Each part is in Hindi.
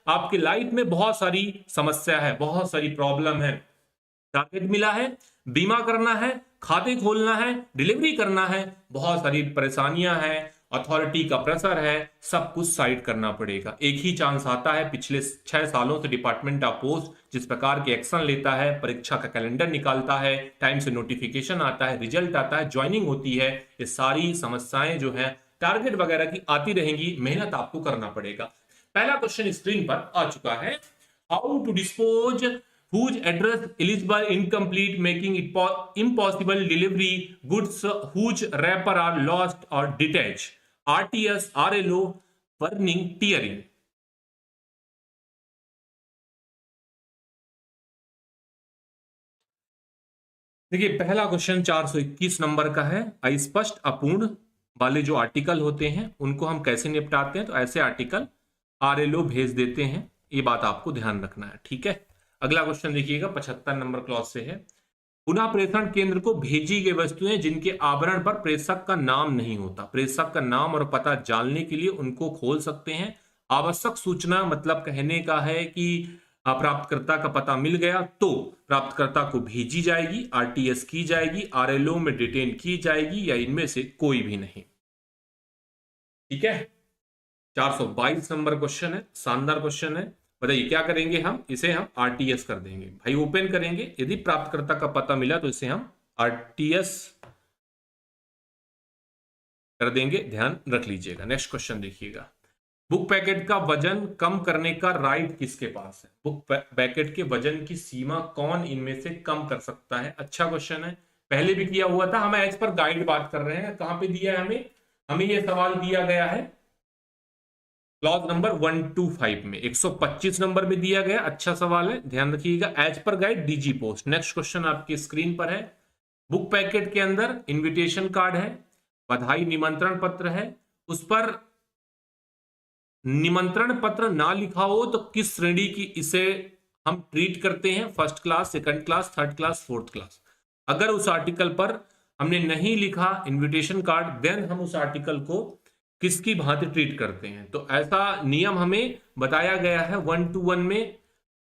आपकी लाइफ में बहुत सारी समस्या है, बहुत सारी प्रॉब्लम है, टारगेट मिला है, बीमा करना है, खाते खोलना है, डिलीवरी करना है, बहुत सारी परेशानियां हैं, अथॉरिटी का प्रेशर है, सब कुछ साइड करना पड़ेगा। एक ही चांस आता है, पिछले 6 सालों से डिपार्टमेंट ऑफ पोस्ट जिस प्रकार के एक्शन लेता है, परीक्षा का कैलेंडर निकालता है, टाइम से नोटिफिकेशन आता है, रिजल्ट आता है, ज्वाइनिंग होती है, ये सारी समस्याएं जो है टारगेट वगैरह की आती रहेंगी, मेहनत आपको करना पड़ेगा। पहला क्वेश्चन स्क्रीन पर आ चुका है, how to dispose whose address eligible incomplete making it impossible delivery goods whose wrapper are lost or detached, RTS, RLO, burning, tearing। देखिए पहला क्वेश्चन 421 नंबर का है, अस्पष्ट अपूर्ण वाले जो आर्टिकल होते हैं उनको हम कैसे निपटाते हैं, तो ऐसे आर्टिकल RLO भेज देते हैं, ये बात आपको ध्यान रखना है, ठीक है। अगला क्वेश्चन देखिएगा 75 नंबर क्लॉज से है, पुनः प्रेषण केंद्र को भेजी गई वस्तुएं जिनके आवरण पर प्रेषक का नाम नहीं होता, प्रेषक का नाम और पता जानने के लिए उनको खोल सकते हैं। आवश्यक सूचना मतलब कहने का है कि प्राप्तकर्ता का पता मिल गया तो प्राप्तकर्ता को भेजी जाएगी, आरटीएस की जाएगी, आरएलओ में डिटेन की जाएगी, या इनमें से कोई भी नहीं, ठीक है। 422 नंबर क्वेश्चन है, शानदार क्वेश्चन है। बताइए क्या करेंगे हम, इसे हम आरटीएस कर देंगे भाई, ओपन करेंगे, यदि प्राप्तकर्ता का पता मिला तो इसे हम आरटीएस कर देंगे, ध्यान रख लीजिएगा। नेक्स्ट क्वेश्चन देखिएगा, बुक पैकेट का वजन कम करने का राइट किसके पास है, बुक पैकेट के वजन की सीमा कौन इनमें से कम कर सकता है। अच्छा क्वेश्चन है, पहले भी किया हुआ था, हम एज पर गाइड बात कर रहे हैं, कहां पे दिया है हमें, हमें यह सवाल दिया गया है क्लॉज नंबर 125 में, 125 नंबर में दिया गया। अच्छा सवाल है, ध्यान रखिएगा, as per guide DG post. Next question आपकी स्क्रीन पर है, बुक पैकेट के अंदर इनविटेशन कार्ड है, बधाई निमंत्रण पत्र है, उस पर निमंत्रण पत्र ना लिखा हो तो किस श्रेणी की इसे हम ट्रीट करते हैं, first class, second class, third class, fourth class. अगर उस आर्टिकल पर हमने नहीं लिखा इनविटेशन कार्ड, देन हम उस आर्टिकल को किसकी भांति ट्रीट करते हैं, तो ऐसा नियम हमें बताया गया है 121 में,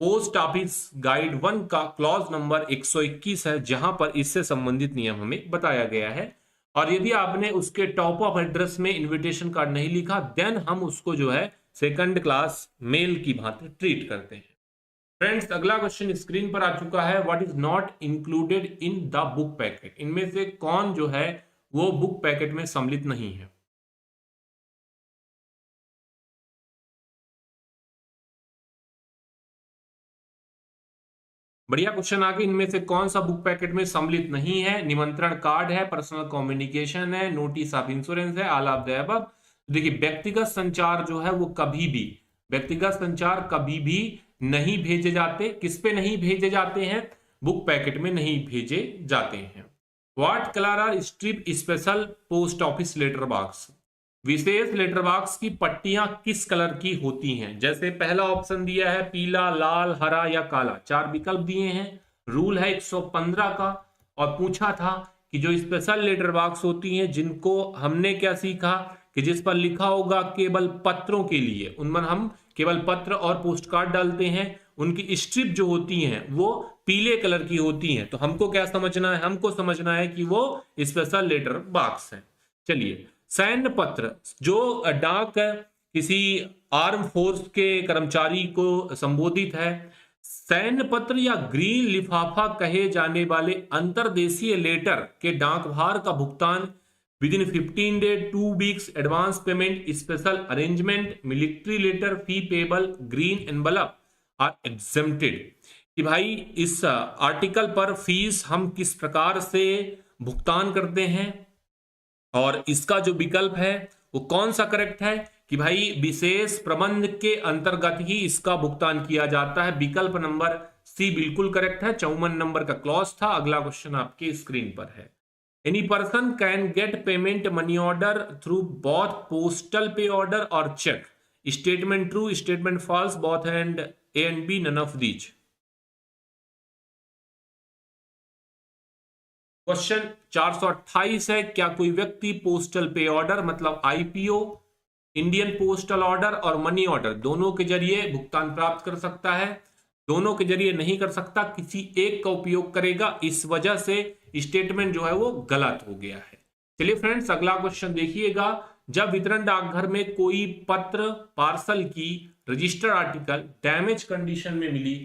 पोस्ट ऑफिस गाइड 1 का क्लॉज नंबर 121 है, जहां पर इससे संबंधित नियम हमें बताया गया है। और यदि आपने उसके टॉप ऑफ एड्रेस में इनविटेशन कार्ड नहीं लिखा, देन हम उसको जो है सेकंड क्लास मेल की भांति ट्रीट करते हैं। फ्रेंड्स अगला क्वेश्चन स्क्रीन पर आ चुका है, what is not included in the book packet, इनमें से कौन जो है वो बुक पैकेट में सम्मिलित नहीं है। बढ़िया क्वेश्चन आगे, इनमें से कौन सा बुक पैकेट में सम्मिलित नहीं है, निमंत्रण कार्ड है, पर्सनल कम्युनिकेशन है, नोटिस ऑफ इंश्योरेंस है, ऑल ऑफ द अबव। देखिए व्यक्तिगत संचार जो है वो कभी भी, व्यक्तिगत संचार कभी भी नहीं भेजे जाते, किस पे नहीं भेजे जाते हैं, बुक पैकेट में नहीं भेजे जाते हैं। What colour are strip special post office letter box, विशेष लेटर बॉक्स की पट्टियां किस कलर की होती हैं। जैसे पहला ऑप्शन दिया है पीला, लाल, हरा या काला, 4 विकल्प दिए हैं, रूल है 115 का, और पूछा था कि जो स्पेशल लेटर बॉक्स होती हैं जिनको हमने क्या सीखा कि जिस पर लिखा होगा केवल पत्रों के लिए, उनमें हम केवल पत्र और पोस्ट कार्ड डालते हैं, उनकी स्ट्रिप जो होती हैं वो पीले कलर की होती हैं, तो हमको क्या समझना है, हमको समझना है कि वो स्पेशल लेटर बॉक्स है। चलिए, सैन्य पत्र जो डाक किसी आर्म फोर्स के कर्मचारी को संबोधित है, सैन्य पत्र या ग्रीन लिफाफा कहे जाने वाले अंतरदेशीय लेटर के डाकभार का भुगतान within 15 day 2 weeks advance payment, special arrangement, military letter, fee payable, green envelope are exempted. कि भाई इस आर्टिकल पर फीस हम किस प्रकार से भुगतान करते हैं, और इसका जो विकल्प है वो कौन सा करेक्ट है कि भाई विशेष प्रबंध के अंतर्गत ही इसका भुगतान किया जाता है। विकल्प नंबर सी बिल्कुल करेक्ट है, 54 नंबर का क्लॉज था। अगला क्वेश्चन आपके स्क्रीन पर है, any person can get payment money order through both postal pay order और cheque, statement true, statement false, both and A and B, none of these. Question 428 है, क्या कोई व्यक्ति पोस्टल पे ऑर्डर मतलब आईपीओ इंडियन पोस्टल ऑर्डर और मनी ऑर्डर दोनों के जरिए भुगतान प्राप्त कर सकता है, दोनों के जरिए नहीं कर सकता, किसी एक का उपयोग करेगा। इस वजह से स्टेटमेंट जो है वो गलत हो गया है। चलिए फ्रेंड्स, अगला क्वेश्चन देखिएगा। जब वितरण डाकघर में कोई पत्र पार्सल की रजिस्टर्ड आर्टिकल डैमेज कंडीशन में मिली,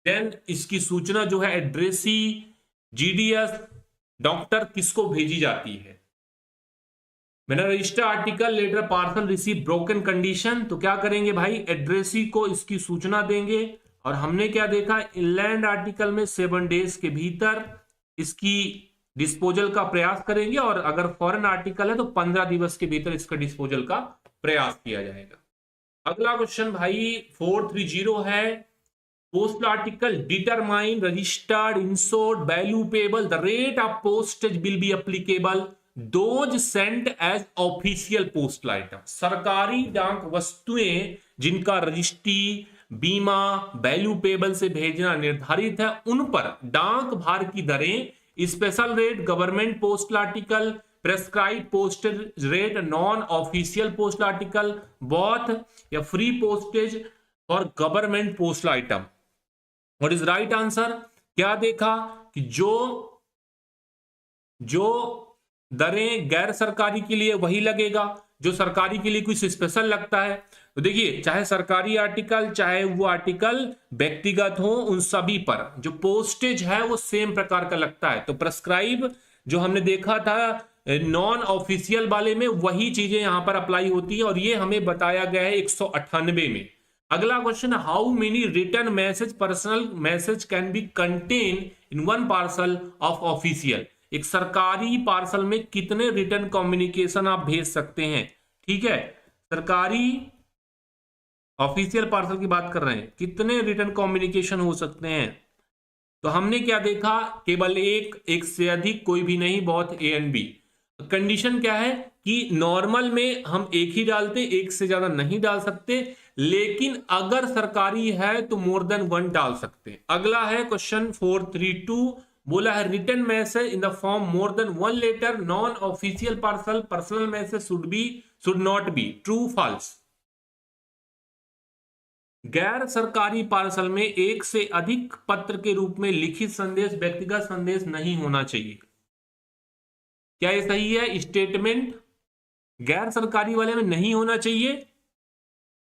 देन इसकी सूचना जो है एड्रेसी, जीडीएस, डॉक्टर किसको भेजी जाती है? मैंने registered article letter parcel receive broken condition, तो क्या करेंगे भाई, एड्रेसी को इसकी सूचना देंगे। और हमने क्या देखा, इनलैंड आर्टिकल में 7 डेज के भीतर इसकी डिस्पोजल का प्रयास करेंगे, और अगर फॉरेन आर्टिकल है तो 15 दिवस के भीतर इसका डिस्पोजल का प्रयास किया जाएगा। अगला क्वेश्चन भाई 430 है, postal article determine registered insured value payable, the rate of postage will be applicable those sent as official postal item. सरकारी डाक वस्तुएं जिनका रजिस्ट्री, बीमा, वैल्यू पेबल से भेजना निर्धारित है, उन पर डाक भार की दरें, special rate, government postal article, prescribe postage rate, non official postal article, both या फ्री पोस्टेज और government postal item. What is right answer? क्या देखा कि जो दरें गैर सरकारी के लिए वही लगेगा, जो सरकारी के लिए कुछ स्पेशल लगता है। तो देखिए, चाहे सरकारी आर्टिकल चाहे वो आर्टिकल व्यक्तिगत हो, उन सभी पर जो पोस्टेज है वो सेम प्रकार का लगता है। तो प्रेस्क्राइब जो हमने देखा था नॉन ऑफिशियल वाले में, वही चीजें यहां पर अप्लाई होती है, और ये हमें बताया गया है 198 में। अगला question, how many return message personal message can be contain in one parcel of official. एक सरकारी पार्सल में कितने रिटर्न कम्युनिकेशन आप भेज सकते हैं? ठीक है, सरकारी ऑफिशियल पार्सल की बात कर रहे हैं, कितने रिटर्न कम्युनिकेशन हो सकते हैं? तो हमने क्या देखा, केवल एक से अधिक कोई भी नहीं, बहुत ए एंड बी। कंडीशन क्या है कि नॉर्मल में हम एक ही डालते, एक से ज्यादा नहीं डाल सकते, लेकिन अगर सरकारी है तो मोर देन 1 डाल सकते हैं। अगला है क्वेश्चन 432, बोला है return message in the form more than 1 letter, non official parcel, personal message should not be, true false. गैर सरकारी पार्सल में एक से अधिक पत्र के रूप में लिखित संदेश, व्यक्तिगत संदेश नहीं होना चाहिए। क्या ये सही है? स्टेटमेंट गैर सरकारी वाले में नहीं होना चाहिए,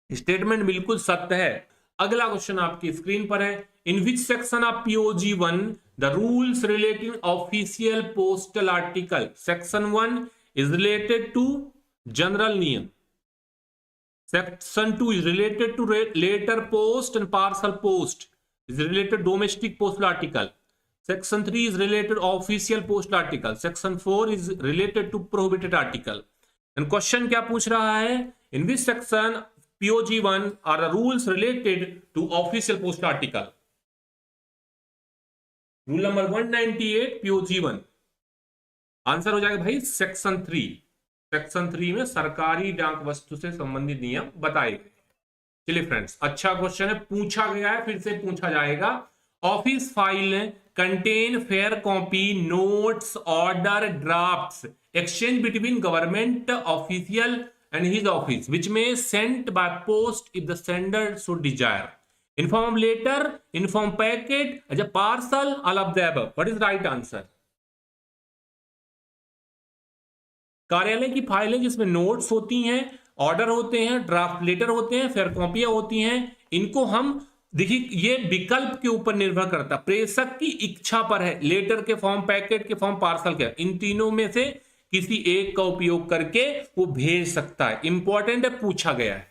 स्टेटमेंट बिल्कुल सत्य है। अगला क्वेश्चन आपकी स्क्रीन पर है, in which section of POG1 the rules relating official postal article, section 1 is related to general नियम, section 2 is related to letter post and parcel post, is related domestic postal article, section 3 is related to official postal article, section 4 is related to prohibited article। and question क्या पूछ रहा है, in which section POG1 are the rules related to official postal article? Rule number 198 POG1, answer हो जाएगा भाई सेक्शन 3। सेक्शन 3 में सरकारी डाक वस्तु से संबंधित नियम बताए गए। चलिए फ्रेंड्स, अच्छा क्वेश्चन है, पूछा गया है, फिर से पूछा जाएगा। Office file contain fair copy, notes, order, drafts exchange between government official and his office which may sent by post if the sender should desire, in form letter, in form packet, as a parcel, all of the above. What is right answer? कार्यालय की फाइलें जिसमें नोट्स होती हैं, ऑर्डर होते हैं, ड्राफ्ट लेटर होते हैं, फेयर कॉपियां होती हैं, इनको हम देखिए, ये विकल्प के ऊपर निर्भर करता है, प्रेषक की इच्छा पर है, लेटर के फॉर्म, पैकेट के फॉर्म, पार्सल के, इन तीनों में से किसी एक का उपयोग करके वो भेज सकता है। इंपॉर्टेंट है, पूछा गया है।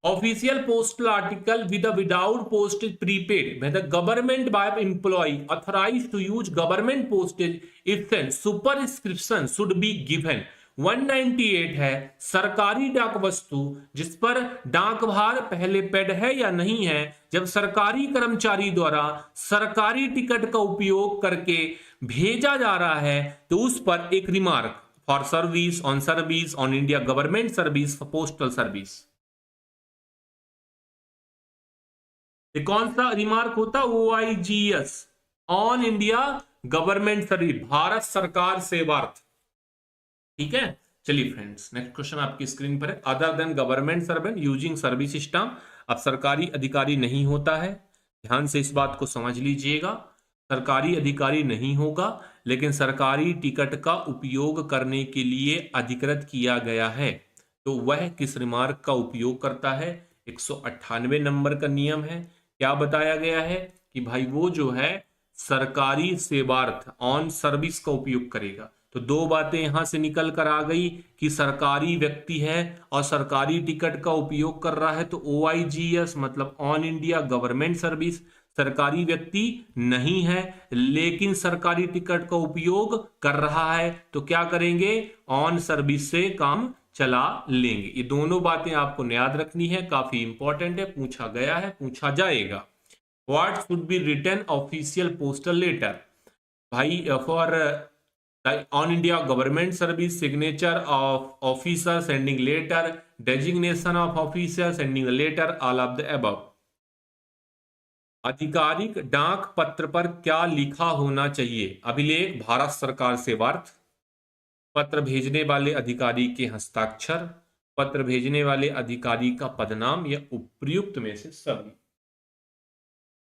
Official postal article with without postage prepaid when the government by employee authorized to use government postage if sent superscription should be given। 198 है, सरकारी डाक वस्तु जिस पर डाक भार पहले पेड है या नहीं है, जब सरकारी कर्मचारी द्वारा सरकारी टिकट का उपयोग करके भेजा जा रहा है तो उस पर एक remark for service, on India government service, for postal service. कौन सा रिमार्क होता? OIGS, on India government service, Bharat सरकार सेवार्थ। ठीक है, चलिए फ्रेंड्स, नेक्स्ट क्वेश्चन आपकी स्क्रीन पर है। Other than government servant using service system. अब सरकारी अधिकारी नहीं होता है, ध्यान से इस बात को समझ लीजिएगा। सरकारी अधिकारी नहीं होगा, लेकिन सरकारी टिकट का उपयोग करने के लिए अधिकृत किया गया है। तो वह किस रिमार्क का उपयोग करता है? 198 नंबर का नियम है। क्या बताया गया है कि भाई वो जो है सरकारी सेवार्थ ऑन सर्विस का उपयोग करेगा। तो दो बातें यहां से निकल कर आ गई कि सरकारी व्यक्ति है और सरकारी टिकट का उपयोग कर रहा है, तो OIGS मतलब ऑन इंडिया गवर्नमेंट सर्विस। सरकारी व्यक्ति नहीं है लेकिन सरकारी टिकट का उपयोग कर रहा है, तो क्या करेंगे? ऑन सर्विस से काम चला लेंगे। ये दोनों बातें आपको याद रखनी है, काफी इंपॉर्टेंट है, पूछा गया है, पूछा जाएगा। What should be written official postal letter? भाई for on India government service, signature of officer sending letter, designation of officer sending a letter, all of the above. आधिकारिक डाक पत्र पर क्या लिखा होना चाहिए? अभिलेख, भारत सरकार से वार्थ, पत्र भेजने वाले अधिकारी के हस्ताक्षर, पत्र भेजने वाले अधिकारी का पदनाम, या उपर्युक्त में से सभी।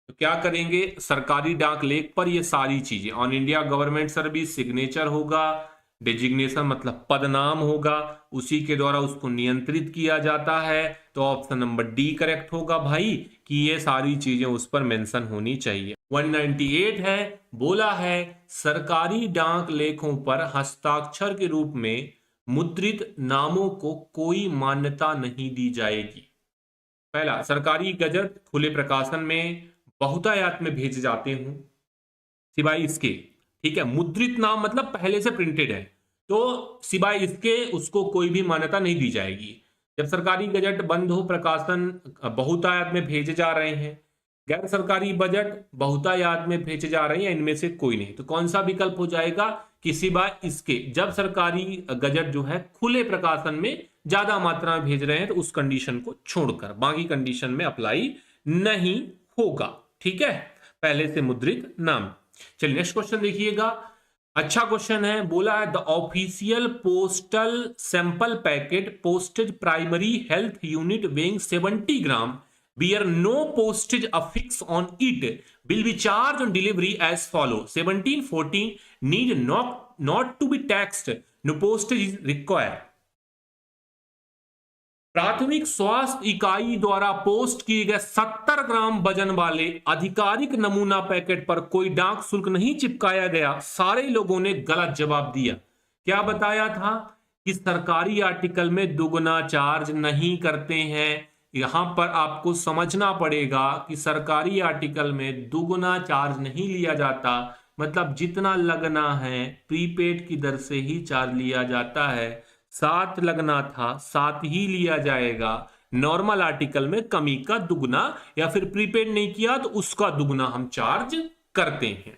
तो क्या करेंगे? सरकारी डाक लेख पर ये सारी चीजें, on India government service signature होगा, डेजिग्नेशन मतलब पदनाम होगा, उसी के द्वारा उसको नियंत्रित किया जाता है। तो ऑप्शन नंबर डी करेक्ट होगा भाई, कि ये सारी चीजें उस पर मेंशन होनी चाहिए। 198 है, बोला है सरकारी डाक लेखों पर हस्ताक्षर के रूप में मुद्रित नामों को कोई मान्यता नहीं दी जाएगी। पहला, सरकारी गजट खुले प्रकाशन में बहुतायत में भेजे जाते हूं सिवाय इसके, ठीक है। मुद्रित नाम मतलब पहले से प्रिंटेड है, तो सिवाय इसके उसको कोई भी मान्यता नहीं दी जाएगी। जब सरकारी गजट बंद हो प्रकाशन बहुतायत में भेजे जा रहे हैं, गैर सरकारी बजट बहुतायत में भेजे जा रहे हैं, इनमें से कोई नहीं, तो कौन सा विकल्प हो जाएगा? कि सिवाय इसके, जब सरकारी गजट जो है खुले प्रकाशन में ज्यादा मात्रा में भेज रहे हैं तो उस कंडीशन को छोड़कर बाकी कंडीशन में अप्लाई नहीं होगा, ठीक है। पहले से मुद्रित नाम। चलिए नेक्स्ट क्वेश्चन देखिएगा, अच्छा क्वेश्चन है। बोला है the official postal sample packet postage primary health unit weighing 70 gram where no postage affix on it will be charged on delivery as follow. 1714 need not to be taxed, no postage is required. प्राथमिक स्वास्थ्य इकाई द्वारा पोस्ट किए गए 70 ग्राम वजन वाले आधिकारिक नमूना पैकेट पर कोई डाक शुल्क नहीं चिपकाया गया। सारे लोगों ने गलत जवाब दिया। क्या बताया था? कि सरकारी आर्टिकल में दुगना चार्ज नहीं करते हैं। यहां पर आपको समझना पड़ेगा कि सरकारी आर्टिकल में दुगना चार्ज नहीं लिया जाता, मतलब जितना लगना है प्रीपेड की दर से ही चार्ज लिया जाता है। 7 लगना था 7 ही लिया जाएगा। नॉर्मल आर्टिकल में कमी का दुगना, या फिर प्रीपेड नहीं किया तो उसका दुगना हम चार्ज करते हैं।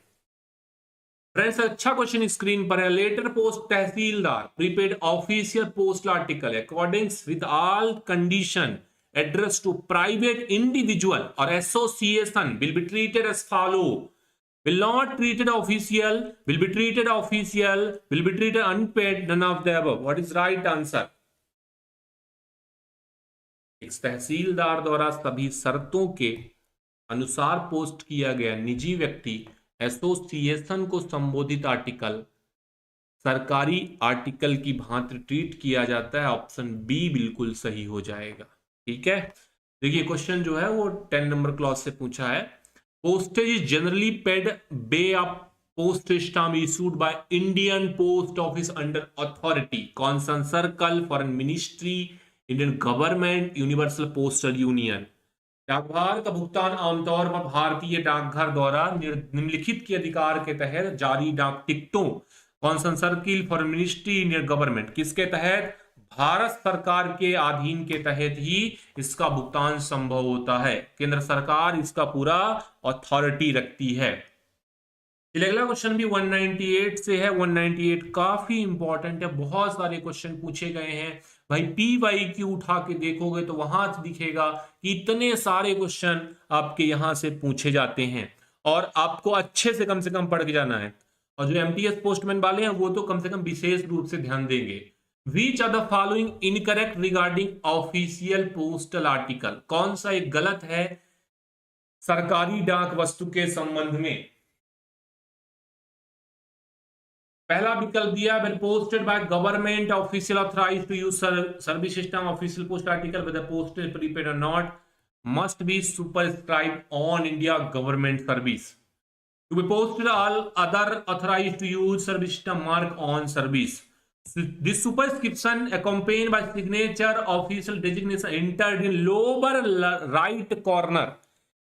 फ्रेंड्स, अच्छा क्वेश्चन स्क्रीन पर है। Letter post tahsildar prepaid official post article accordance with all condition addressed to private individual or association will be treated as follow. Will not treated official, will be treated official, will be treated unpaid, none of the above. What is right answer? इस तहसीलदार द्वारा सभी शर्तों के अनुसार पोस्ट किया गया निजी व्यक्ति एसोसिएशन को संबोधित आर्टिकल सरकारी आर्टिकल की भांति ट्रीट किया जाता है। ऑप्शन बी बिल्कुल सही हो जाएगा, ठीक है। देखिए क्वेश्चन जो है वो 10 नंबर क्लॉज से पूछा है। Postage is generally paid by of post stamp issued by Indian post office under authority concern circle foreign ministry Indian government Universal Postal Union. डाकघर का भुगतान आमतौर पर भारतीय डाकघर द्वारा निम्नलिखित के अधिकार के तहत जारी डाक टिकटों concern circle foreign ministry Indian government किसके तहत? भारत सरकार के अधीन के तहत ही इसका भुगतान संभव होता है। केंद्र सरकार इसका पूरा अथॉरिटी रखती है। अगला क्वेश्चन भी 198 से है। 198 काफी इंपॉर्टेंट है, बहुत सारे क्वेश्चन पूछे गए हैं भाई। PYQ उठा के देखोगे तो वहां दिखेगा कि इतने सारे क्वेश्चन आपके यहां से पूछे जाते हैं और आपको अच्छे से कम पढ़ के जाना है। और जो एमटीएस पोस्टमैन वाले हैं वो तो कम से कम विशेष रूप से ध्यान देंगे। Which are the following incorrect regarding official postal article, कौन सा एक गलत है सरकारी डाक वस्तु के संबंध में? पहला विकल्प दिया, when posted by government official authorized to use service system official post article whether posted prepaid or not must be superscribed on India government service to be posted all other authorized to use service system mark on service. This superscription accompanied by signature official designation entered in lower right corner.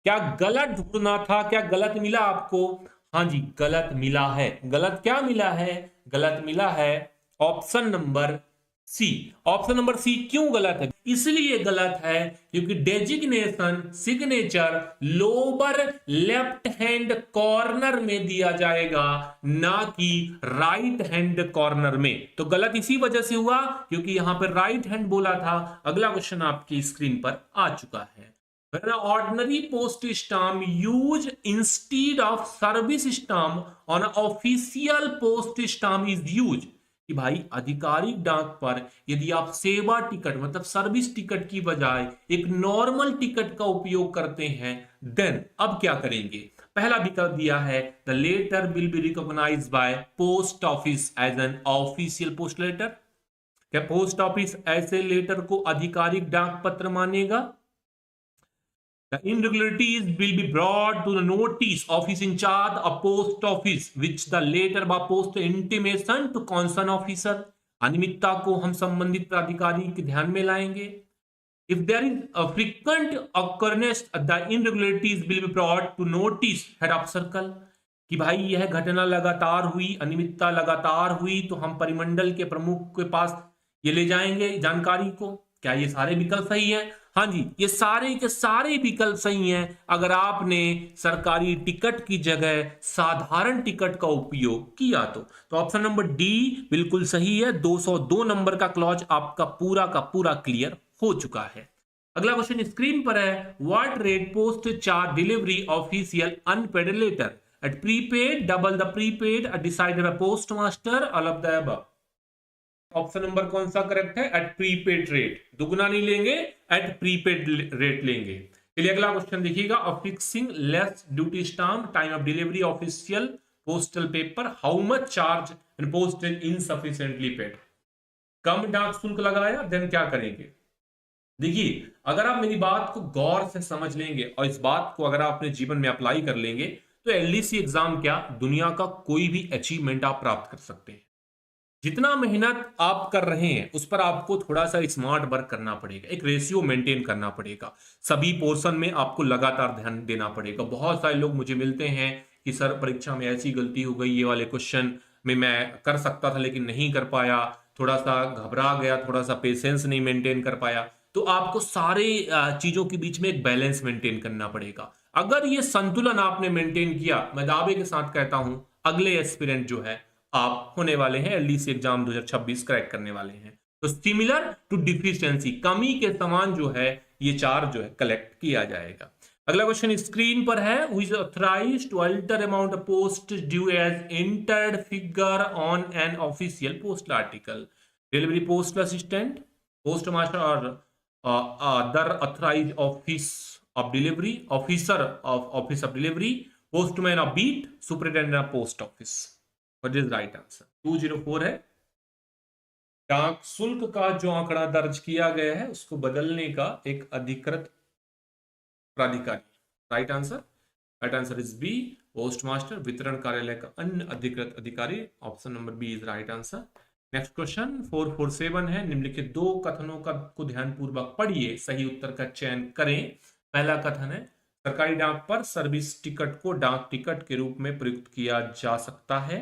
क्या गलत ढूंढना था? क्या गलत मिला आपको? हाँ जी, गलत मिला है। गलत क्या मिला है? गलत मिला है option number C. Option number C क्यों गलत है? इसलिए गलत है क्योंकि designation signature lower left hand corner में दिया जाएगा, ना कि राइट हैंड कॉर्नर में। तो गलत इसी वजह से हुआ क्योंकि यहां पर राइट हैंड बोला था। अगला क्वेश्चन आपकी स्क्रीन पर आ चुका है। When an ordinary post stamp used instead of service stamp on an official post stamp is used, कि भाई आधिकारिक डाक पर यदि आप सेवा टिकट मतलब सर्विस टिकट की बजाय एक नॉर्मल टिकट का उपयोग करते हैं, देन अब क्या करेंगे? पहला विकल्प दिया है, the letter will be recognised by post office as an official post letter. क्या पोस्ट ऑफिस ऐसे लेटर को आधिकारिक डाक पत्र मानेगा? The irregularities will be brought to the notice office in charge of post office, which the later by post intimation to concerned officer. अनियमितता को हम संबंधित प्राधिकारी के ध्यान में लाएंगे। If there is a frequent occurrence, the irregularities will be brought to notice head of circle. कि भाई यह घटना लगातार हुई, अनियमितता लगातार हुई, तो हम परिमंडल के प्रमुख के पास ये ले जाएंगे जानकारी को। क्या ये सारे विकल्प सही हैं? हाँ जी, ये सारे के सारे विकल्प सही हैं अगर आपने सरकारी टिकट की जगह साधारण टिकट का उपयोग किया तो ऑप्शन नंबर डी बिल्कुल सही है। 202 नंबर का क्लॉज आपका पूरा क्लियर हो चुका है। अगला क्वेश्चन स्क्रीन पर है, what rate post charge delivery official unpaid letter at prepaid double the prepaid decided by post master all of the above. Option number कौन सा करेक्ट है? एट प्रीपेड रेट, दुगना नहीं लेंगे, एट प्रीपेड रेट लेंगे। चलिए अगला क्वेश्चन देखिएगा, fixing less duty stamp time of delivery official postal paper, how much charge and postage insufficiently paid. कम डाक शुल्क लगाया, देन क्या करेंगे? देखिए, अगर आप मेरी बात को गौर से समझ लेंगे और इस बात को अगर आप अपने जीवन में अप्लाई कर लेंगे तो एलडीसी एग्जाम क्या, दुनिया का कोई भी अचीवमेंट आप प्राप्त कर सकते हैं। जितना मेहनत आप कर रहे हैं उस पर आपको थोड़ा सा स्मार्ट वर्क करना पड़ेगा, एक रेशियो मेंटेन करना पड़ेगा, सभी पोर्शन में आपको लगातार ध्यान देना पड़ेगा। बहुत सारे लोग मुझे मिलते हैं कि सर परीक्षा में ऐसी गलती हो गई, ये वाले क्वेश्चन में मैं कर सकता था लेकिन नहीं कर पाया, थोड़ा सा घबरा गया, थोड़ा सा पेशेंस नहीं मेंटेन कर पाया। तो आपको सारे चीजों के बीच में एक बैलेंस मेंटेन करना पड़ेगा। अगर ये संतुलन आपने मेंटेन किया, मैं दावे के साथ कहता हूं अगले एस्पिरेंट जो है आप होने वाले हैं, एलडीसी एग्जाम 2026 क्रैक करने वाले हैं। तो सिमिलर टू डिफिशियंसी, कमी के समान जो है ये चार जो है कलेक्ट किया जाएगा। अगला क्वेश्चन स्क्रीन पर है, who is authorised to alter amount of post due as entered figure on an official post article? Delivery post assistant, post master और other authorised office of delivery, officer of office of delivery, postman of beat, superintendent of post office. What is right answer? 204 है। डाक शुल्क का जो आंकड़ा दर्ज किया गया है उसको बदलने का एक अधिकृत प्राधिकारी। Right answer is B, post master, वितरण कार्यालय का अन्य अधिकृत अधिकारी। Option number B is right answer. Next question 447 है, निम्नलिखित दो कथनों को ध्यानपूर्वक पढ़िए, सही उत्तर का चयन करें। पहला कथन है, सरकारी डाक पर सर्विस टिकट को डाक टिकट के रूप में प्रयुक्त किया जा सकता है।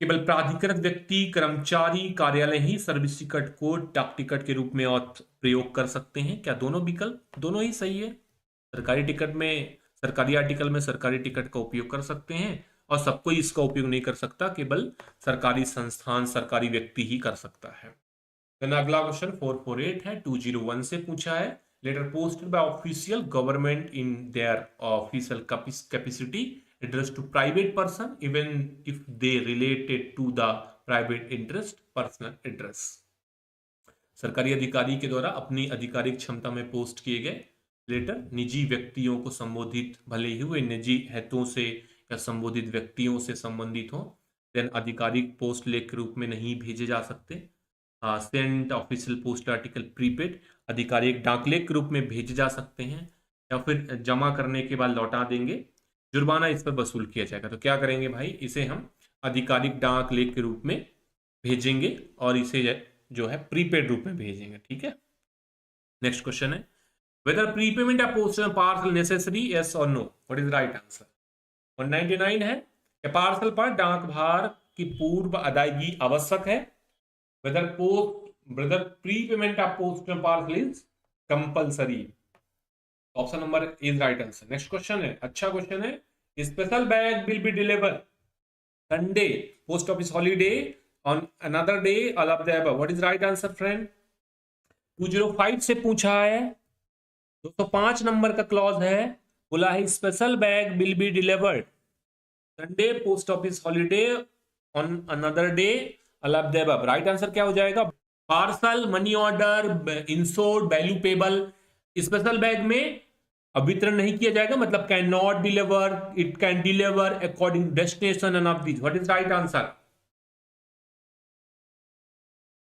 केवल प्राधिकृत व्यक्ति, कर्मचारी, कार्यालय ही सर्विस टिकट को डाक टिकट के रूप में प्रयोग कर सकते हैं। क्या दोनों विकल्प, दोनों ही सही है? सरकारी टिकट में, सरकारी आर्टिकल में सरकारी टिकट का उपयोग कर सकते हैं और सब कोई इसका उपयोग नहीं कर सकता, केवल सरकारी संस्थान, सरकारी व्यक्ति ही कर सकता है। अगला क्वेश्चन 448 है, 201 से पूछा है, letter posted by official government in their official capacity addressed to private person even if they related to the private interest personal address। सरकारी अधिकारी के द्वारा अपनी आधिकारिक क्षमता में पोस्ट किए गए लेटर निजी व्यक्तियों को संबोधित भले ही वे निजी हितों से या संबोधित व्यक्तियों से संबंधित हो, देन आधिकारिक पोस्ट लेख के रूप में नहीं भेजे जा सकते। Sent official post article prepaid आधिकारिक डाक लेख के रूप में भेजे जा सकते हैं या फिर जमा करने के बाद लौटा देंगे, जुर्माना इस पर वसूल किया जाएगा। तो क्या करेंगे भाई, इसे हम आधिकारिक डाक लेख के रूप में भेजेंगे और इसे जो है प्रीपेड रूप में भेजेंगे। ठीक है, नेक्स्ट क्वेश्चन है whether prepayment of postal parcel necessary, yes और no, what is right answer. 199 है कि पार्सल पर डाक भार की पूर्व अदायगी आवश्यक है। Whether prepayment of postal parcel is compulsory, option number is right answer. Next question है, अच्छा क्वेश्चन है, special bag will be deliver Sunday post office holiday on another day all of the above, what is right answer friend. 205 से पूछा है, 205 नंबर का क्लॉज है, बोला है special bag will be delivered Sunday post office holiday on another day all of the above. Right answer क्या हो जाएगा, parcel, money order, insured, valuable. Special bag में अब वितरण नहीं किया जाएगा, मतलब can not deliver, it can deliver according destination, end of this, what is right answer.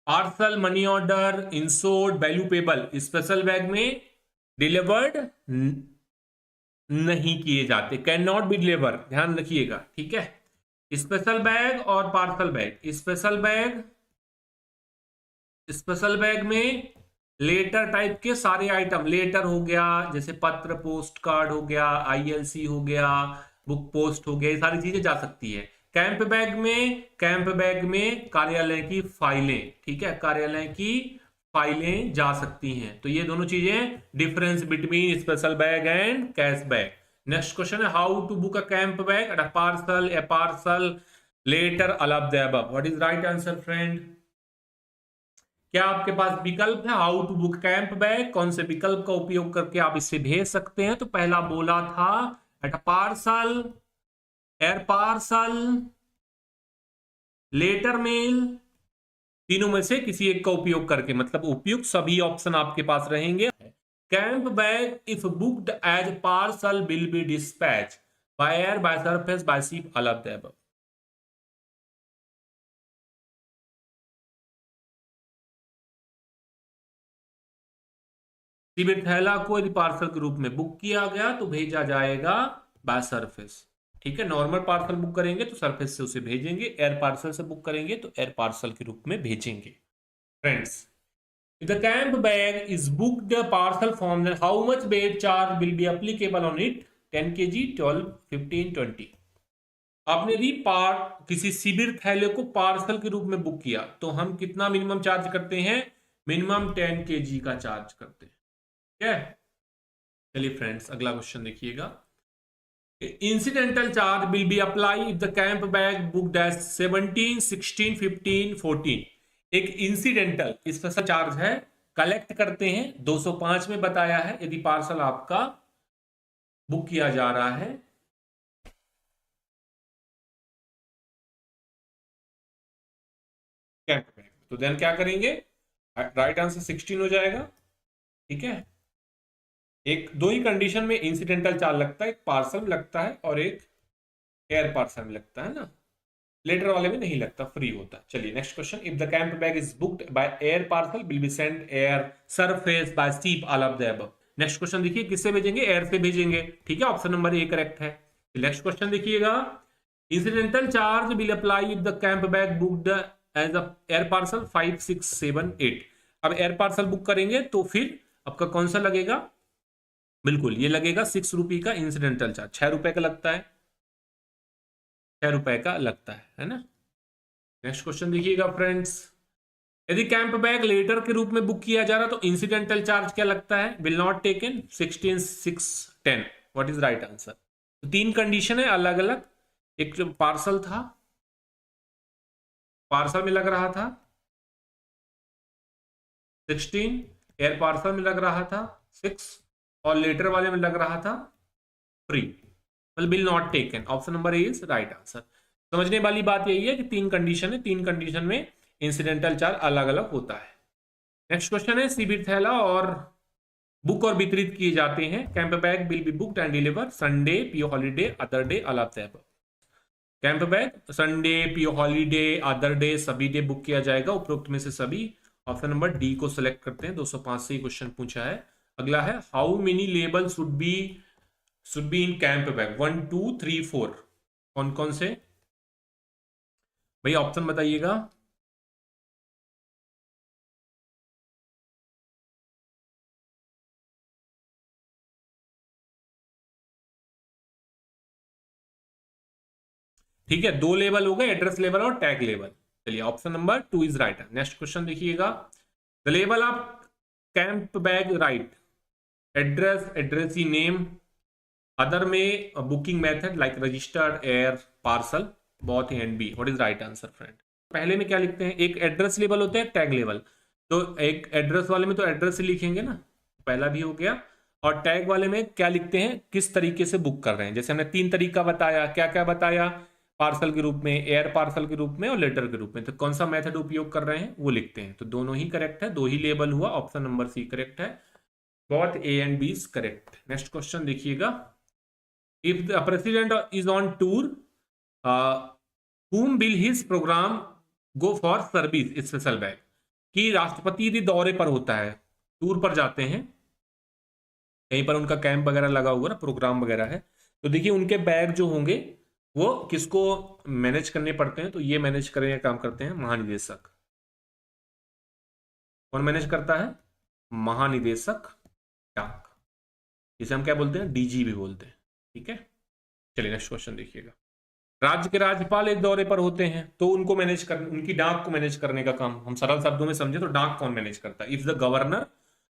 Parcel, money order, insured, valuable special bag में डिलीवर्ड नहीं किए जाते, कैन नॉट बी डिलीवर, ध्यान रखिएगा। ठीक है, स्पेशल बैग और पार्सल बैग। स्पेशल बैग में लेटर टाइप के सारे आइटम, लेटर हो गया जैसे पत्र, पोस्ट कार्ड हो गया, आईएलसी हो गया, बुक पोस्ट हो गया, ये सारी चीजें जा सकती है। कैंप बैग में कार्यालय की फाइलें, ठीक है, कार्यालय की फाइलें जा सकती हैं। तो ये दोनों चीजें difference between special bag and cash bag. Next question है how to book a camp bag, a parcel, letter, all of the above, what is right answer friend. क्या आपके पास विकल्प है how to book camp bag, कौन से विकल्प का उपयोग करके आप इसे भेज सकते हैं। तो पहला बोला था at parcel, air parcel, letter mail, तीनों में से किसी एक का उपयोग करके, मतलब उपयुक्त सभी ऑप्शन आपके पास रहेंगे। Camp bag if booked as parcel will be dispatch by air, by surface, by ship, all of the above. सीबेट थैला को यदि पार्सल के रूप में बुक किया गया तो भेजा जाएगा बाय सरफेस। ठीक है, नॉर्मल पार्सल बुक करेंगे तो सरफेस से उसे भेजेंगे, एयर पार्सल से बुक करेंगे तो एयर पार्सल के रूप में भेजेंगे। Friends, if the camp bag is booked parcel form, then how much weight charge will be applicable on it, 10 kg, 12, 15, 20। आपने यदि किसी शिविर थैले को पार्सल के रूप में बुक किया तो हम कितना मिनिमम चार्ज करते हैं, मिनिमम 10 kg का चार्ज करते हैं। ठीक है, चलिए फ्रेंड्स अगला क्वेश्चन देखिएगा। Incidental charge will be apply if the camp bag booked as 17, 16, 15, 14। एक इंसिडेंटल स्पेशल चार्ज है, कलेक्ट करते हैं, 205 में बताया है यदि पार्सल आपका बुक किया जा रहा है कैंप बैग, तो देन क्या करेंगे, राइट आंसर 16 हो जाएगा। ठीक है, एक दो ही कंडीशन में इंसिडेंटल चार्ज लगता है, एक पार्सल में लगता है और एक एयर पार्सल में लगता है ना, लेटर वाले में नहीं लगता, फ्री होता है। चलिए next question, if the camp bag is booked by air parcel will be sent air, surface, by ship, all of the above. Next question देखिए, किससे भेजेंगे, एयर से भेजेंगे। ठीक है, ऑप्शन नंबर ए करेक्ट है। नेक्स्ट क्वेश्चन देखिएगा, incidental charge will apply if the camp bag booked as a air parcel 5, 6, 7, 8। अब एयर पार्सल बुक करेंगे तो फिर आपका कौन सा लगेगा, बिल्कुल ये लगेगा 6 रुपये का इंसिडेंटल चार्ज, 6 रुपए का लगता है, 6 रुपए का लगता है ना। नेक्स्ट क्वेश्चन देखिएगा फ्रेंड्स, यदि कैंप बैग लेटर के रूप में बुक किया जा रहा तो इंसिडेंटल चार्ज क्या लगता है, will not taken, 16, 6, 10, what is right answer. तो 3 कंडीशन है अलग अलग, एक जो पार्सल था, पार्सल में लग रहा था 16, एयर पार्सल में लग रहा था 6 और लेटर वाले में लग रहा था free. Will not taken, option number A is right answer. समझने वाली बात यही है कि 3 कंडीशन है, 3 कंडीशन में इंसिडेंटल चार्ज अलग अलग होता है। नेक्स्ट क्वेश्चन है, शिविर थैला और बुक और वितरित किए जाते हैं। Camp bag will be booked and deliver Sunday, PO holiday, other day, all of the above. Camp bag Sunday, PO holiday, other day, सभी डे बुक किया जाएगा, उपरोक्त में से सभी। ऑप्शन नंबर डी को सिलेक्ट करते हैं, 205 से ही क्वेश्चन पूछा है। अगला है, how many label should be in camp bag, 1 2 3 4, कौन कौन से भाई ऑप्शन बताइएगा। ठीक है, 2 लेबल हो गए, एड्रेस लेबल और टैग लेबल। चलिए option number 2 is right. Next question देखिएगा, the label of camp bag write address, addressee name, other में booking method like registered, air, parcel, both A and B. What is right answer friend? पहले में क्या लिखते हैं, एक एड्रेस लेबल होता है, एक टैग लेबल। तो एक एड्रेस वाले में तो एड्रेस ही लिखेंगे ना, पहला भी हो गया। और टैग वाले में क्या लिखते हैं, किस तरीके से बुक कर रहे हैं। जैसे हमने 3 तरीका बताया, क्या क्या बताया, पार्सल के रूप में, एयर पार्सल के रूप में और लेटर के रूप में। तो कौन सा मेथड उपयोग कर रहे हैं वो लिखते हैं। तो दोनों ही करेक्ट है, 2 ही लेबल हुआ, ऑप्शन नंबर सी करेक्ट है। Both A and B is correct. Next question देखिएगा, if the president is on tour, whom will his program go for service special bag. कि राष्ट्रपति यदि दौरे पर होता है, टूर पर जाते हैं, कहीं पर उनका कैंप वगैरह लगा हुआ ना, प्रोग्राम वगैरह है, तो देखिए उनके बैग जो होंगे वो किसको मैनेज करने पड़ते हैं। तो ये मैनेज करने का काम करते हैं महानिदेशक। कौन मैनेज करता है? महानिदेशक डाक, जिसे हम क्या बोलते हैं, डीजी भी बोलते हैं। ठीक है, चलिए नेक्स्ट क्वेश्चन देखिएगा, राज्य के राज्यपाल एक दौरे पर होते हैं, तो उनको मैनेज कर, उनकी डाक को मैनेज करने का काम, हम सरल शब्दों में समझे तो डाक कौन मैनेज करता है? If the governor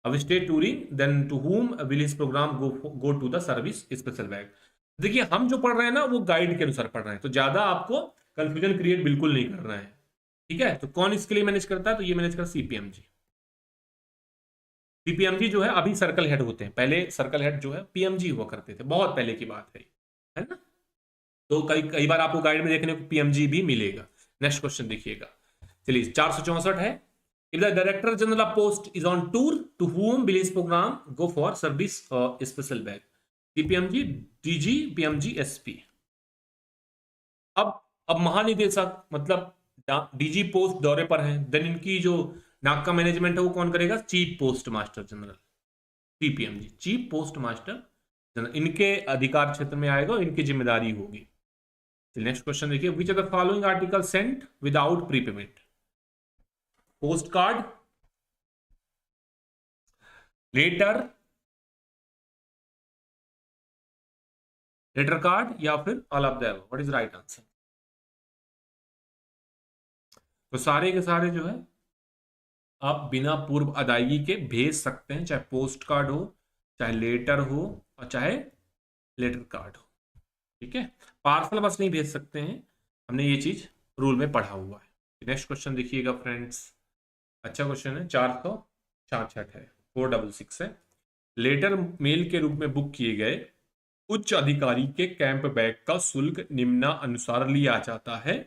of state touring, then to whom will his programme go to the service special bag. देखिए हम जो पढ़ रहे हैं ना वो गाइड के अनुसार पढ़ रहे हैं, तो ज्यादा आपको कंफ्यूजन क्रिएट बिल्कुल नहीं करना है। ठीक है, तो कौन इसके लिए मैनेज करता है? तो ये मैनेज करता है सीपीएमजी। सीपीएमजी जो है अभी सर्कल हेड होते हैं, पहले सर्कल हेड जो है पीएमजी हुआ करते थे, बहुत पहले की बात है ना। तो कई बार आपको गाइड में देखने को पीएमजी भी मिलेगा। नेक्स्ट क्वेश्चन देखिएगा, चलिए 464 है, if the director general of post is on tour, to whom will his programme go for service special bag? CPMG, DG, PMG, SP. अब महानिदेशक मतलब डीजी पोस्ट दौरे पर है, देन इनकी जो नाक का मैनेजमेंट है वो कौन करेगा? Chief post master general, CPMG, chief post master general, इनके अधिकार क्षेत्र में आएगा और इनकी जिम्मेदारी होगी। नेक्स्ट क्वेश्चन देखिए, which are the following article sent without prepayment? Post card, letter, letter card, या फिर all of the above? What is right answer? तो सारे के सारे जो है आप बिना पूर्व अदायगी के भेज सकते हैं, चाहे पोस्ट कार्ड हो, चाहे लेटर हो, और चाहे लेटर कार्ड हो। ठीक है, पार्सल बस नहीं भेज सकते हैं, हमने ये चीज रूल में पढ़ा हुआ है। नेक्स्ट क्वेश्चन देखिएगा फ्रेंड्स, अच्छा क्वेश्चन है, 466 है, 466 है। लेटर मेल के रूप में बुक किए गए उच्च अधिकारी के कैंप बैग का शुल्क निम्नानुसार लिया जाता है।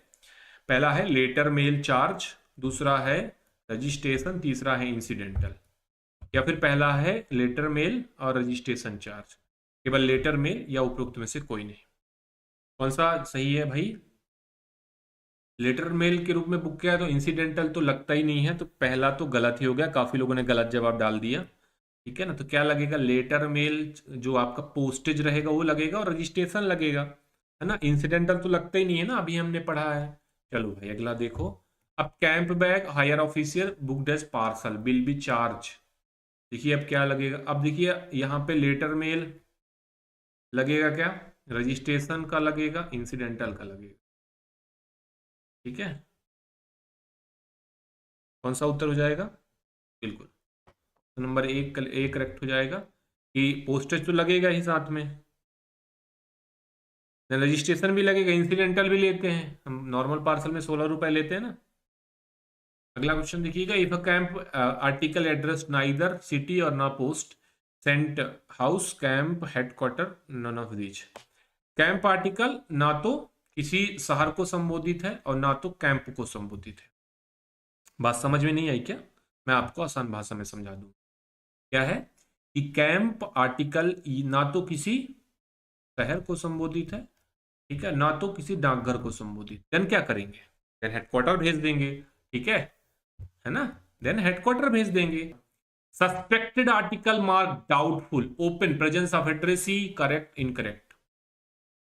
पहला है लेटर मेल चार्ज, दूसरा है रजिस्ट्रेशन, तीसरा है इंसिडेंटल। या फिर पहला है लेटर मेल और रजिस्ट्रेशन चार्ज, केवल लेटर मेल या उपरोक्त में से कोई नहीं। कौन सा सही है भाई? लेटर मेल के रूप में बुक किया है तो इंसिडेंटल तो लगता ही नहीं है, तो पहला तो गलत ही हो गया, काफी लोगों ने गलत जवाब डाल दिया। ठीक है ना, तो क्या लगेगा? लेटर मेल जो आपका पोस्टेज रहेगा वो लगेगा और रजिस्ट्रेशन लगेगा, है ना। इंसिडेंटल तो लगता ही नहीं है ना, अभी हमने पढ़ा है। चलो भाई अगला देखो, अब camp bag higher official booked as parcel will be charge. देखिए अब क्या लगेगा, अब देखिए यहाँ पे लेटर मेल लगेगा, क्या रजिस्ट्रेशन का लगेगा, इंसिडेंटल का लगेगा। ठीक है, कौन सा उत्तर हो जाएगा? बिल्कुल तो नंबर एक करेक्ट हो जाएगा कि पोस्टेज तो लगेगा ही साथ में, रजिस्ट्रेशन भी लगेगा, इंसिडेंटल भी लेते हैं हम, नॉर्मल पार्सल में 16 रुपए लेते हैं ना। अगला क्वेश्चन देखिएगा, if a camp article address neither city और ना post, sent house, camp headquarter, none of these. Camp article ना तो किसी शहर को संबोधित है और ना तो कैंप को संबोधित है। बात समझ में नहीं आई क्या? मैं आपको आसान भाषा में समझा दूं। क्या है कि कैंप आर्टिकल ना तो किसी शहर को संबोधित है, ठीक है, ना तो किसी डाकघर को संबोधित। देन क्या करेंगे? देन हेडक्वार्टर भेज देंगे, ठीक है ना? देन हेडक्वार्टर भेज देंगे। Suspected article mark doubtful, open, presence of addressee, correct, incorrect.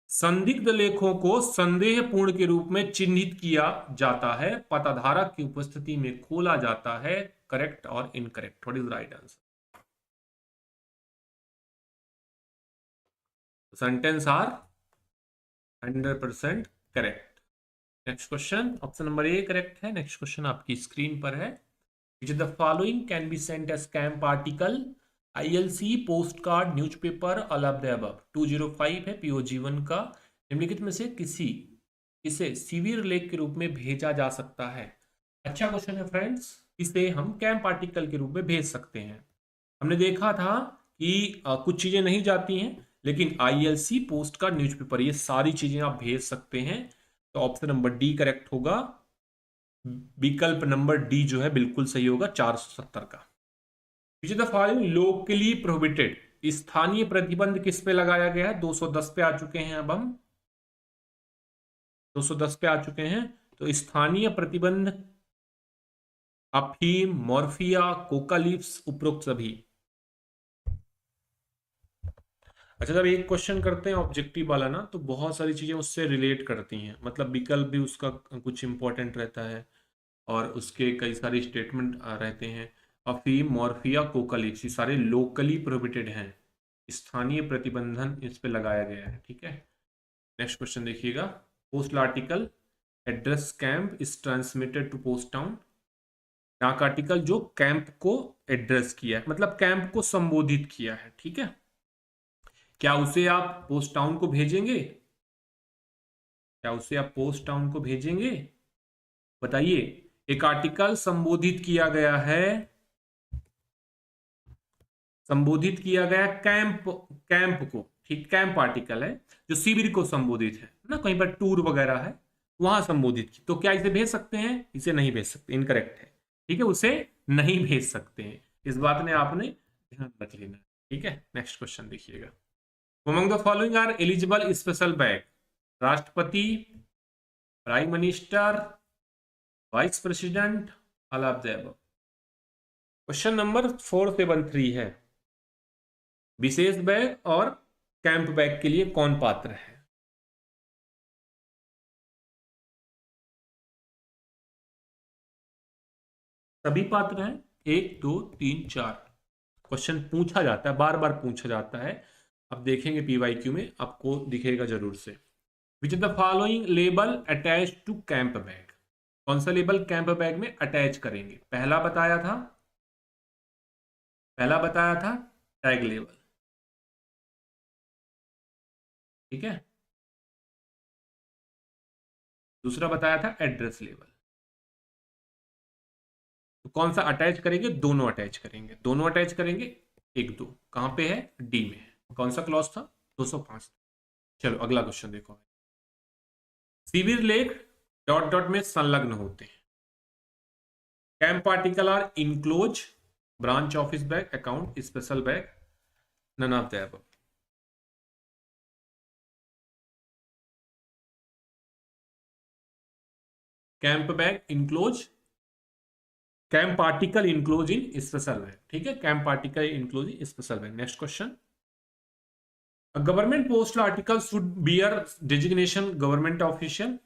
संदिग्ध लेखों को संदेहपूर्ण के रूप में चिन्हित किया जाता है, पताधारक की उपस्थिति में खोला जाता है, करेक्ट और incorrect. What is right answer? Sentence are 100% correct. Next question, option number A correct है। नेक्स्ट क्वेश्चन आपकी स्क्रीन पर है। Which of the following can be sent as camp article? ILC, post card, newspaper, all of the above. 205 है POG1 का। निम्नलिखित में से इसे सीवियर लेख के रूप में भेजा जा सकता है। अच्छा क्वेश्चन है फ्रेंड्स। इसे हम कैंप आर्टिकल के रूप में भेज सकते हैं। हमने देखा था कि कुछ चीजें नहीं जाती हैं, लेकिन ILC, पोस्ट कार्ड, न्यूज़पेपर, ये सारी चीजें आप भेज सकते हैं। तो ऑप्शन नंबर डी करेक्ट होगा। विकल्प नंबर डी जो है बिल्कुल सही होगा, 470 का। Which the following locally prohibited, स्थानीय प्रतिबंध किस पे लगाया गया है? 210 पे आ चुके हैं। अब हम 210 पे आ चुके हैं। तो स्थानीय प्रतिबंध अफीम, मॉर्फिया, कोका लीव्स, उपरोक्त सभी। अच्छा, जब एक क्वेश्चन करते हैं ऑब्जेक्टिव वाला ना, तो बहुत सारी चीजें उससे रिलेट करती हैं, मतलब विकल्प भी उसका कुछ इंपॉर्टेंट रहता है और उसके कई सारे स्टेटमेंट रहते हैं। अफीम, मॉर्फिया, कोकालिप्स, ये सारे लोकली प्रोहिबिटेड हैं, स्थानीय प्रतिबंधन इस पे लगाया गया है, ठीक है। नेक्स्ट क्वेश्चन देखिएगा। Postal article address camp is transmitted to post town. डाक आर्टिकल जो कैंप को एड्रेस किया है, मतलब कैंप को संबोधित किया है, ठीक है। क्या उसे आप पोस्ट टाउन को भेजेंगे? क्या उसे आप पोस्ट टाउन को भेजेंगे? बताइए। एक आर्टिकल संबोधित किया गया है, संबोधित किया गया कैंप को, ठीक, कैंप आर्टिकल है जो शिविर को संबोधित है ना, कहीं पर टूर वगैरह है वहां संबोधित की। तो क्या इसे भेज सकते हैं? इसे नहीं भेज सकते, इनकरेक्ट है, ठीक है, उसे नहीं भेज सकते हैं। इस बात में आपने ध्यान रख लेना, ठीक है। नेक्स्ट क्वेश्चन देखिएगा। Among the following are eligible special bag? राष्ट्रपति, prime minister, vice president, all of the above. Question number 473 है, विशेष बैग और कैंप बैग के लिए कौन पात्र है? सभी पात्र हैं। 1 2 3 4 क्वेश्चन पूछा जाता है, बार बार पूछा जाता है। अब देखेंगे PYQ में, आपको दिखेगा जरूर से। Which of the following label attach to camp bag? कौन सा लेबल कैंप बैग में अटैच करेंगे? पहला बताया था टैग लेबल, ठीक है। दूसरा बताया था एड्रेस लेबल। तो कौन सा अटैच करेंगे? दोनों अटैच करेंगे, दोनों अटैच करेंगे। 1 2 कहां पे है? डी में। कौन सा क्लॉज था? 205। चलो अगला क्वेश्चन देखो। शिविर लेख डॉट डॉट में संलग्न होते हैं। Camp article are enclose, branch office bag, account, special bag, none of the above. Camp bag enclose, camp article enclose in special bag, ठीक है। Camp article enclose in special bag. Next question, government postal article should bear designation government official.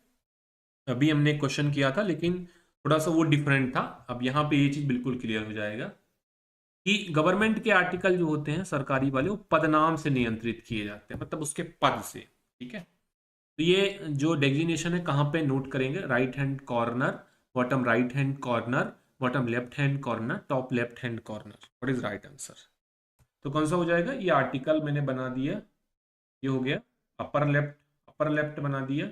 अभी हमने क्वेश्चन किया था, लेकिन थोड़ा सा वो डिफरेंट था। अब यहाँ पे ये चीज बिल्कुल क्लियर हो जाएगा कि गवर्नमेंट के आर्टिकल जो होते हैं सरकारी वाले, वो पदनाम से नियंत्रित किए जाते हैं, मतलब उसके पद से, ठीक है। तो ये जो डेजिग्नेशन है कहाँ पे नोट करेंगे? Right hand corner, bottom right hand corner, bottom left hand corner, top left hand corner. What is right answer? तो कौन सा हो जाएगा? ये आर्टिकल मैंने बना दिया, ये हो गया अपर लेफ्ट बना दिया,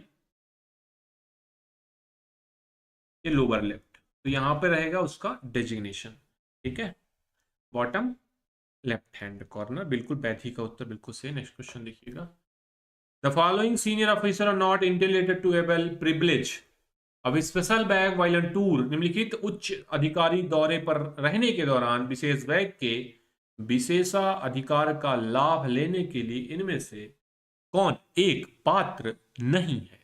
ये लोअर लेफ्ट। तो यहां पे रहेगा उसका डेजिग्नेशन, ठीक है। बॉटम लेफ्ट हैंड कॉर्नर, बिल्कुल पैथी का उत्तर बिल्कुल सही। नेक्स्ट क्वेश्चन देखिएगा। The following senior officer are not entitled to avail privilege of special bag while on tour. निम्नलिखित उच्च अधिकारी दौरे पर रहने के दौरान विशेष बैग के विशेषाधिकार का लाभ लेने के लिए इनमें से कौन एक पात्र नहीं है?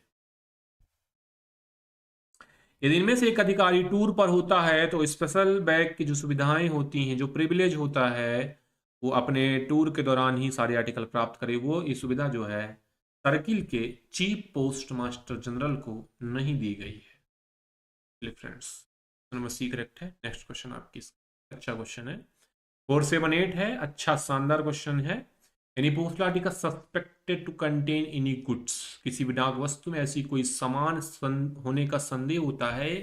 यदि इनमें से एक अधिकारी टूर पर होता है तो स्पेशल बैग की जो सुविधाएं होती हैं, जो प्रिविलेज होता है, वो अपने टूर के दौरान ही सारे आर्टिकल प्राप्त करे। वो ये सुविधा जो है सर्किल के चीफ पोस्ट मास्टर जनरल को नहीं दी गई है। फ्रेंड्स, नंबर सी करेक्ट है। नेक्स्ट क्वेश्चन आपकी अच्छा क्वेश्चन है, 478 है, अच्छा शानदार क्वेश्चन है। Any postal article suspected to contain any goods, किसी भी डाक वस्तु में ऐसी कोई सामान होने का संदेह होता है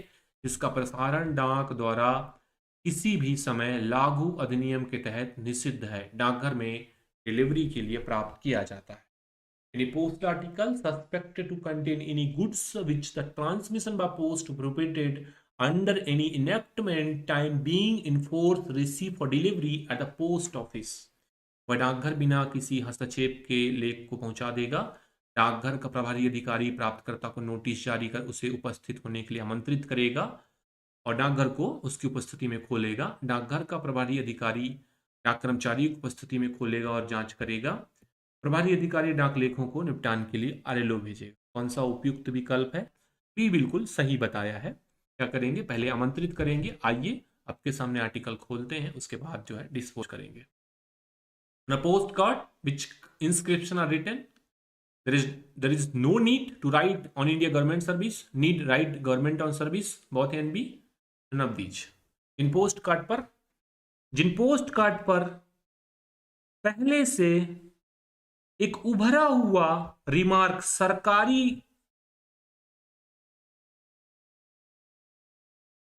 जिसका प्रसारण डाक द्वारा किसी भी समय लागू अधिनियम के तहत निषिद्ध है, डाकघर में डिलीवरी के लिए प्राप्त किया जाता है। Any postal article suspected to contain any goods which the transmission by post prohibited under any enactment time being in force receive for delivery at the post office, वह डाकघर बिना किसी हस्तक्षेप के लेख को पहुंचा देगा। डाकघर का प्रभारी अधिकारी प्राप्तकर्ता को नोटिस जारी कर उसे उपस्थित होने के लिए आमंत्रित करेगा और डाकघर को उसकी उपस्थिति में खोलेगा। डाकघर का प्रभारी अधिकारी डाक कर्मचारी की उपस्थिति में खोलेगा और जांच करेगा। प्रभारी अधिकारी डाक लेखों को निपटान के लिए आरएलओ भेजेगा। कौन सा उपयुक्त विकल्प है? बी बिल्कुल सही बताया है। क्या करेंगे? पहले आमंत्रित करेंगे। आइए आपके सामने आर्टिकल खोलते हैं, उसके बाद जो है डिस्पोज करेंगे। On a postcard which inscription are written, there is no need to write on India government service, need write government on service, both A and B, none of these। जिन पोस्ट कार्ड पर पहले से एक उभरा हुआ रिमार्क सरकारी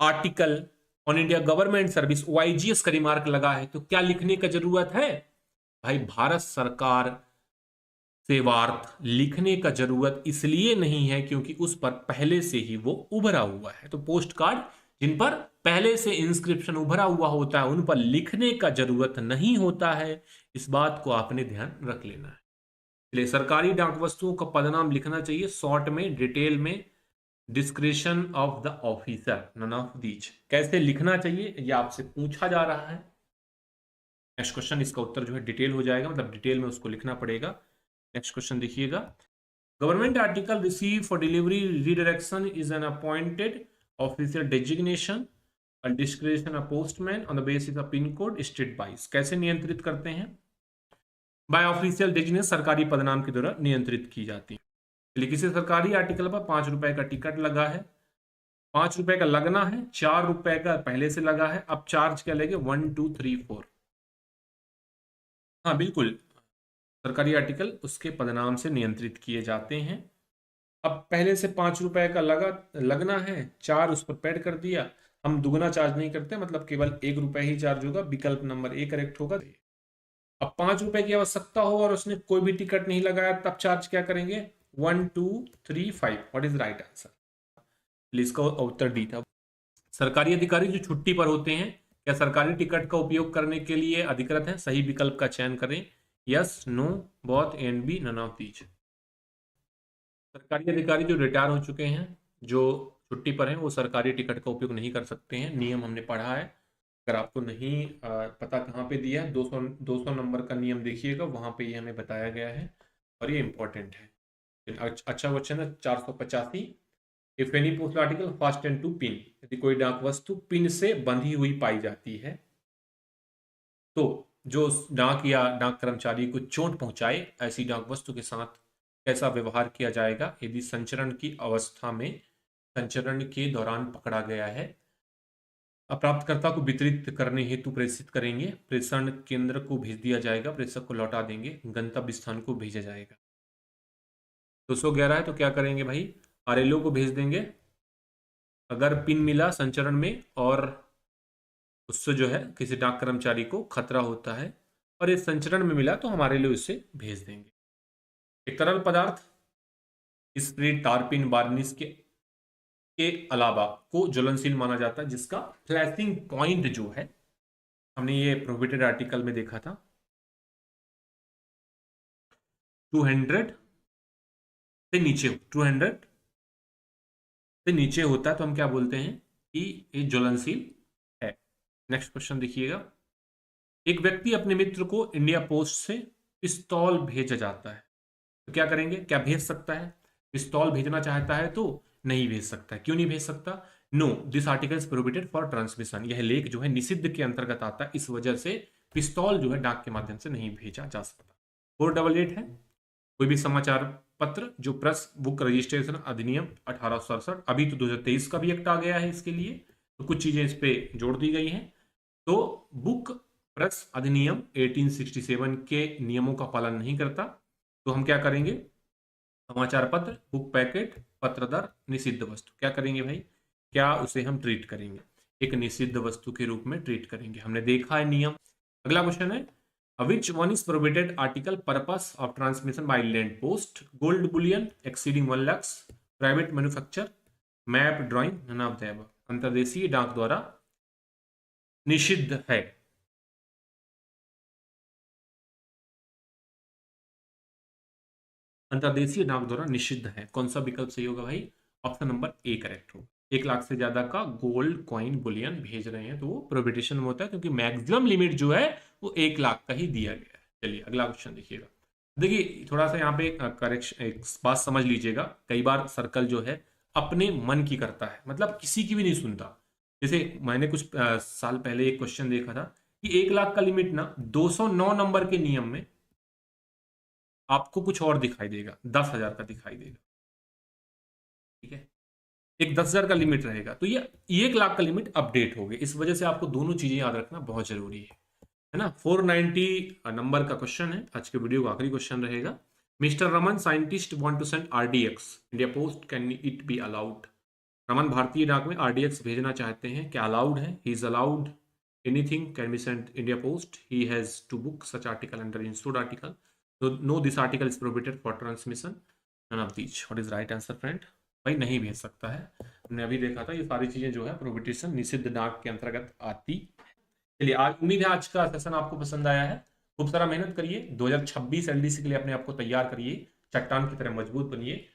article on India government service OIGS का रिमार्क लगा है, तो क्या लिखने का जरूरत है भाई? भारत सरकार सेवार्थ लिखने का जरूरत इसलिए नहीं है क्योंकि उस पर पहले से ही वो उभरा हुआ है। तो पोस्ट कार्ड जिन पर पहले से इंस्क्रिप्शन उभरा हुआ होता है उन पर लिखने का जरूरत नहीं होता है। इस बात को आपने ध्यान रख लेना है। इसलिए सरकारी डाक वस्तुओं का पदनाम लिखना चाहिए शॉर्ट में, डिटेल में, description of the officer, none of these. कैसे लिखना चाहिए ये आपसे पूछा जा रहा है। नेक्स्ट क्वेश्चन, इसका उत्तर जो है डिटेल हो जाएगा, मतलब डिटेल में उसको लिखना पड़ेगा। नेक्स्ट क्वेश्चन देखिएगा, government article receive for delivery redirection is an appointed officer designation और description of postman on the basis of pin code state wise. कैसे नियंत्रित करते हैं? बाय ऑफिशियल डेजिग्नेशन, सरकारी पदनाम के द्वारा नियंत्रित की जाती है। चलिए, किसी सरकारी आर्टिकल पर 5 रुपए का टिकट लगा है, 5 रुपए का लगना है, 4 रुपए का पहले से लगा है, अब चार्ज क्या लगे? 1 2 3 4। हाँ बिल्कुल, सरकारी आर्टिकल उसके पदनाम से नियंत्रित किए जाते हैं। अब पहले से 5 रुपए का लगना है, 4 उस पर पेड कर दिया। हम दुगना चार्ज नहीं करते, मतलब केवल 1 रुपए ही चार्ज होगा। विकल्प नंबर ए करेक्ट होगा। अब 5 रुपए की आवश्यकता हो और उसने कोई भी टिकट नहीं लगाया, तब चार्ज क्या करेंगे? 1 2 3 5। What is right answer? इसका उत्तर डी था। सरकारी अधिकारी जो छुट्टी पर होते हैं क्या सरकारी टिकट का उपयोग करने के लिए अधिकृत हैं? सही विकल्प का चयन करें। Yes, no, both, and B, none of these. सरकारी अधिकारी जो रिटायर हो चुके हैं, जो छुट्टी पर हैं, वो सरकारी टिकट का उपयोग नहीं कर सकते हैं। नियम हमने पढ़ा है, अगर आपको नहीं पता कहाँ पे दिया है, 200 नंबर का नियम देखिएगा, वहां पे ये हमें बताया गया है और ये इंपॉर्टेंट है। अच्छा क्वेश्चन है 485। If any postal article fastened to pin, यदि कोई डाक वस्तु पिन से बंधी हुई पाई जाती है तो जो डाक या डाक कर्मचारी को चोट पहुंचाए, ऐसी डाक वस्तु के साथ कैसा व्यवहार किया जाएगा? यदि संचरण की अवस्था में, संचरण के दौरान पकड़ा गया है, प्राप्तकर्ता को वितरित करने हेतु प्रेषित करेंगे, प्रेषण केंद्र को भेज दिया जाएगा, प्रेषक को लौटा देंगे, गंतव्य स्थान को भेजा जाएगा। 211 है तो क्या करेंगे भाई? आरएलओ को भेज देंगे अगर पिन मिला संचरण में और उससे जो है किसी डाक कर्मचारी को खतरा होता है और इस संचरण में मिला तो हमारे लिए उसे भेज देंगे। एक तरल पदार्थ स्प्रे, टारपिन, वार्निश के अलावा को ज्वलनशील माना जाता है जिसका फ्लैशिंग पॉइंट जो है, हमने ये प्रोहिबिटेड आर्टिकल में देखा था, 200 से नीचे, 200 से नीचे होता है तो हम क्या बोलते हैं कि ये ज्वलनशील है। नेक्स्ट क्वेश्चन देखिएगा। एक व्यक्ति अपने मित्र को इंडिया पोस्ट से पिस्तौल भेजा जाता है, तो क्या करेंगे? क्या भेज सकता है? पिस्तौल भेजना चाहता है तो नहीं भेज सकता है। क्यों नहीं भेज सकता? No, this article is prohibited for transmission. यह लेख जो है निषिद्ध के अंतर्गत आता है, इस वजह से पिस्तौल जो है डाक के माध्यम से नहीं भेजा जा सकता। 488 है, कोई भी समाचार पत्र जो प्रेस बुक रजिस्ट्रेशन अधिनियम 1867, अभी तो 2023 का भी एक्ट आ गया है इसके लिए, तो कुछ चीजें इस पे जोड़ दी गई हैं। तो बुक प्रेस अधिनियम 1867 के नियमों का पालन नहीं करता, तो हम क्या करेंगे? समाचार पत्र, बुक पैकेट, पत्रदर, निषिद्ध वस्तु, क्या करेंगे भाई? क्या उसे हम ट्रीट करेंगे? एक निषिद्ध वस्तु के रूप में ट्रीट करेंगे। हमने देखा है नियम। अगला क्वेश्चन है, which one is prohibited article purpose of transmission by land post? Gold bullion exceeding 1 lakhs, private manufacture, map drawing, none of the above। अंतर्देशीय डाक द्वारा निषिद्ध है। अंतर्देशीय डाक द्वारा निषिद्ध है, कौन सा विकल्प सही होगा भाई? ऑप्शन नंबर ए करेक्ट होगा। 1 लाख से ज्यादा का गोल्ड कॉइन बुलियन भेज रहे हैं तो वो प्रोहिबिशन में होता है, क्योंकि मैक्सिमम लिमिट जो है वो 1 लाख का ही दिया गया है। चलिए अगला क्वेश्चन देखिएगा। देखिए थोड़ा सा यहाँ पे करेक्शन, एक बात समझ लीजिएगा। कई बार सर्कल जो है अपने मन की करता है, मतलब किसी की भी नहीं सुनता। जैसे मैंने कुछ साल पहले एक क्वेश्चन देखा था कि 1 लाख का लिमिट ना 209 नंबर के नियम में आपको कुछ और दिखाई देगा, 10,000 का दिखाई देगा। ठीक है, एक 10,000 का लिमिट रहेगा, तो ये 1 लाख का लिमिट अपडेट हो गया। इस वजह से आपको दोनों चीजें याद रखना बहुत जरूरी है ना। 490 नंबर का क्वेश्चन है, आज के वीडियो का आखिरी क्वेश्चन रहेगा। Mister Raman scientist want to send RDX India post, can it be allowed? Raman भारतीय डाक में आरडीएक्स भेजना चाहते हैं, क्या अलाउड है? He is allowed, anything can be sent India post, he has to book such article under insured article, no this article is prohibited for transmission, none of these. What is right answer friend? भाई नहीं भेज सकता है। हमने अभी देखा था ये सारी चीजें जो है प्रोहिबिटेशन, निषिद्ध डाक के अंतर्गत आती। चलिए आज उम्मीद है आज का सेशन आपको पसंद आया है। खूब सारा मेहनत करिए, 2026 एलडीसी के लिए अपने आप को तैयार करिए, चट्टान की तरह मजबूत बनिए।